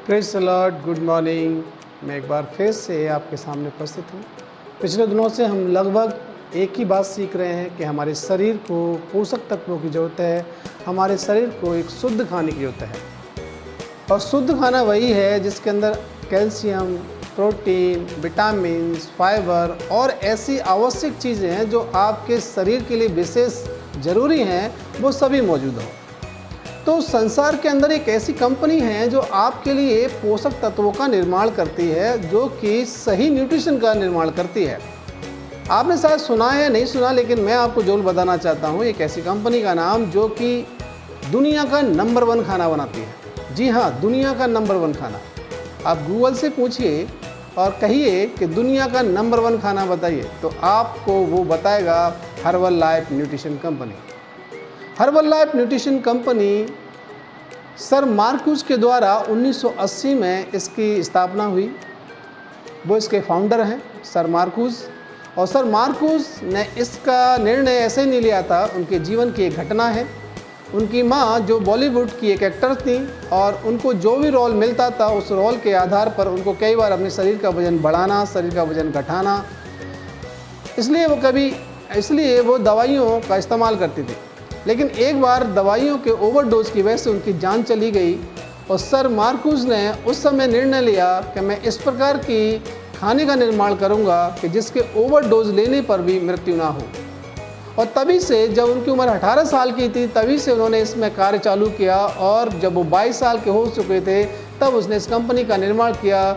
Praise the Lord, good morning. मैं एक बार फिर से आपके सामने उपस्थित हूँ। पिछले दिनों से हम लगभग एक ही बात सीख रहे हैं कि हमारे शरीर को पोषक तत्वों की ज़रूरत है, हमारे शरीर को एक शुद्ध खाने की ज़रूरत है। और शुद्ध खाना वही है जिसके अंदर कैल्शियम, प्रोटीन, विटामिन्स, फाइबर और ऐसी आवश्यक चीज़ें हैं जो आपके शरीर के लिए विशेष ज़रूरी हैं, वो सभी मौजूद हों। तो संसार के अंदर एक ऐसी कंपनी है जो आपके लिए पोषक तत्वों का निर्माण करती है, जो कि सही न्यूट्रिशन का निर्माण करती है। आपने शायद सुना है, नहीं सुना, लेकिन मैं आपको ज़रूर बताना चाहता हूँ एक ऐसी कंपनी का नाम जो कि दुनिया का नंबर 1 खाना बनाती है। जी हाँ, दुनिया का नंबर 1 खाना। आप गूगल से पूछिए और कहिए कि दुनिया का नंबर 1 खाना बताइए, तो आपको वो बताएगा herbal life nutrition company. Herbal life nutrition company sir Markose के द्वारा 1980 में इसकी स्थापना हुई। वो इसके फाउंडर हैं सर मार्कूस। और सर मार्कूस ने इसका निर्णय ऐसे नहीं लिया था, उनके जीवन की एक घटना है। उनकी माँ जो बॉलीवुड की एक एक्टर थी और उनको जो भी रोल मिलता था उस रोल के आधार पर उनको कई बार अपने शरीर का वज़न बढ़ाना, शरीर का वज़न घटाना, इसलिए वो दवाइयों का इस्तेमाल करती थी। लेकिन एक बार दवाइयों के ओवरडोज की वजह से उनकी जान चली गई और सर मार्कूस ने उस समय निर्णय लिया कि मैं इस प्रकार की खाने का निर्माण करूंगा कि जिसके ओवरडोज लेने पर भी मृत्यु ना हो। और तभी से, जब उनकी उम्र 18 साल की थी, तभी से उन्होंने इसमें कार्य चालू किया और जब वो 22 साल के हो चुके थे तब उसने इस कंपनी का निर्माण किया,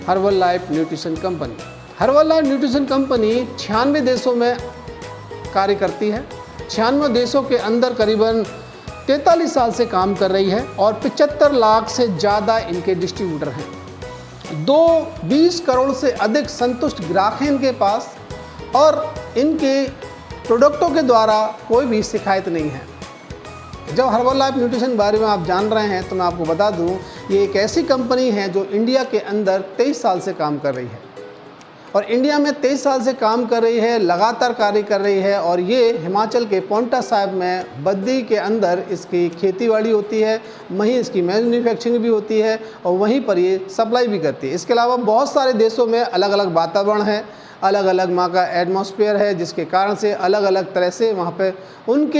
herbal life nutrition company. Herbal life nutrition company 96 देशों में कार्य करती है। 96 देशों के अंदर करीबन 43 साल से काम कर रही है और 75 लाख से ज़्यादा इनके डिस्ट्रीब्यूटर हैं। 20 करोड़ से अधिक संतुष्ट ग्राहक हैं इनके पास और इनके प्रोडक्टों के द्वारा कोई भी शिकायत नहीं है। जब हर्बल लाइफ न्यूट्रिशन बारे में आप जान रहे हैं तो मैं आपको बता दूं, ये एक ऐसी कंपनी है जो इंडिया के अंदर 23 साल से काम कर रही है और इंडिया में 23 साल से काम कर रही है, लगातार कार्य कर रही है। और ये हिमाचल के पांवटा साहिब में बद्दी के अंदर इसकी खेतीबाड़ी होती है, वहीं इसकी मैन्युफैक्चरिंग भी होती है और वहीं पर ये सप्लाई भी करती है। इसके अलावा बहुत सारे देशों में अलग अलग वातावरण है, अलग अलग वहाँ का एटमॉस्फेयर है, जिसके कारण से अलग अलग तरह से वहाँ पे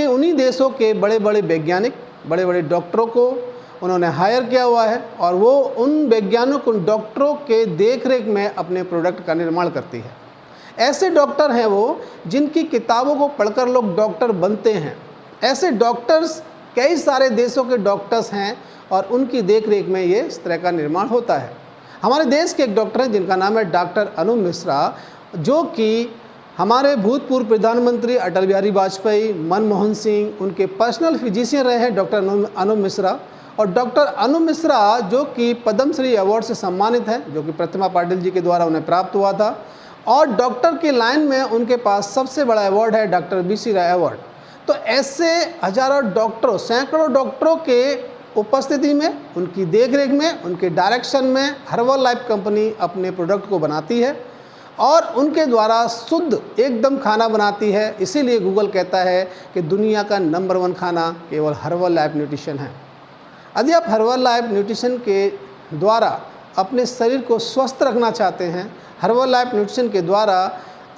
उन्हीं देशों के बड़े बड़े वैज्ञानिक, बड़े बड़े डॉक्टरों को उन्होंने हायर किया हुआ है और वो उन वैज्ञानिक, उन डॉक्टरों के देखरेख में अपने प्रोडक्ट का निर्माण करती है। ऐसे डॉक्टर हैं वो जिनकी किताबों को पढ़कर लोग डॉक्टर बनते हैं। ऐसे डॉक्टर्स कई सारे देशों के डॉक्टर्स हैं और उनकी देखरेख में ये इस तरह का निर्माण होता है। हमारे देश के एक डॉक्टर हैं जिनका नाम है डॉक्टर अनु मिश्रा, जो कि हमारे भूतपूर्व प्रधानमंत्री अटल बिहारी वाजपेयी, मनमोहन सिंह, उनके पर्सनल फिजिशियन रहे हैं डॉक्टर अनु मिश्रा। और डॉक्टर अनु मिश्रा जो कि पद्मश्री अवार्ड से सम्मानित है, जो कि प्रतिमा पाटिल जी के द्वारा उन्हें प्राप्त हुआ था। और डॉक्टर की लाइन में उनके पास सबसे बड़ा अवार्ड है डॉक्टर BC राय अवार्ड। तो ऐसे हजारों डॉक्टरों, सैकड़ों डॉक्टरों के उपस्थिति में, उनकी देखरेख में, उनके डायरेक्शन में हर्बल लाइफ कंपनी अपने प्रोडक्ट को बनाती है और उनके द्वारा शुद्ध एकदम खाना बनाती है। इसीलिए गूगल कहता है कि दुनिया का नंबर 1 खाना केवल हर्बल लाइफ न्यूट्रिशन है। यदि आप हर्बल लाइफ न्यूट्रिशन के द्वारा अपने शरीर को स्वस्थ रखना चाहते हैं, हर्बल लाइफ न्यूट्रिशन के द्वारा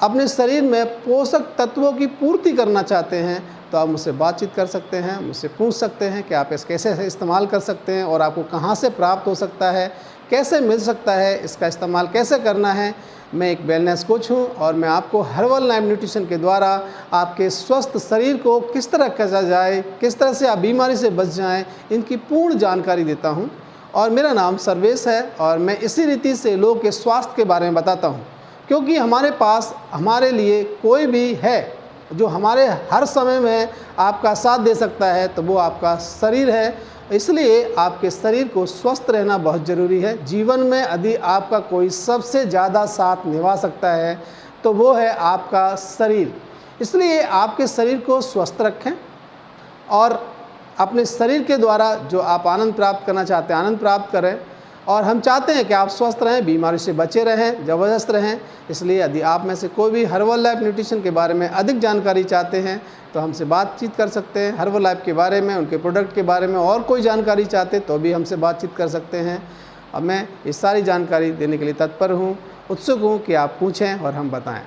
अपने शरीर में पोषक तत्वों की पूर्ति करना चाहते हैं, तो आप मुझसे बातचीत कर सकते हैं, मुझसे पूछ सकते हैं कि आप इसे कैसे इस्तेमाल कर सकते हैं और आपको कहाँ से प्राप्त हो सकता है, कैसे मिल सकता है, इसका इस्तेमाल कैसे करना है। मैं एक वेलनेस कोच हूँ और मैं आपको हर्बल लाइफ न्यूट्रिशन के द्वारा आपके स्वस्थ शरीर को किस तरह कसा जाए, किस तरह से आप बीमारी से बच जाएं, इनकी पूर्ण जानकारी देता हूँ। और मेरा नाम सर्वेश है और मैं इसी रीति से लोगों के स्वास्थ्य के बारे में बताता हूँ, क्योंकि हमारे पास हमारे लिए कोई भी है जो हमारे हर समय में आपका साथ दे सकता है, तो वो आपका शरीर है। इसलिए आपके शरीर को स्वस्थ रहना बहुत ज़रूरी है। जीवन में यदि आपका कोई सबसे ज़्यादा साथ निभा सकता है तो वो है आपका शरीर। इसलिए आपके शरीर को स्वस्थ रखें और अपने शरीर के द्वारा जो आप आनंद प्राप्त करना चाहते हैं, आनंद प्राप्त करें। और हम चाहते हैं कि आप स्वस्थ रहें, बीमारी से बचे रहें, ज़बरदस्त रहें। इसलिए यदि आप में से कोई भी हर्बल लाइफ न्यूट्रिशन के बारे में अधिक जानकारी चाहते हैं तो हमसे बातचीत कर सकते हैं। हर्बल लाइफ के बारे में, उनके प्रोडक्ट के बारे में और कोई जानकारी चाहते तो भी हमसे बातचीत कर सकते हैं। अब मैं ये सारी जानकारी देने के लिए तत्पर हूँ, उत्सुक हूँ कि आप पूछें और हम बताएं।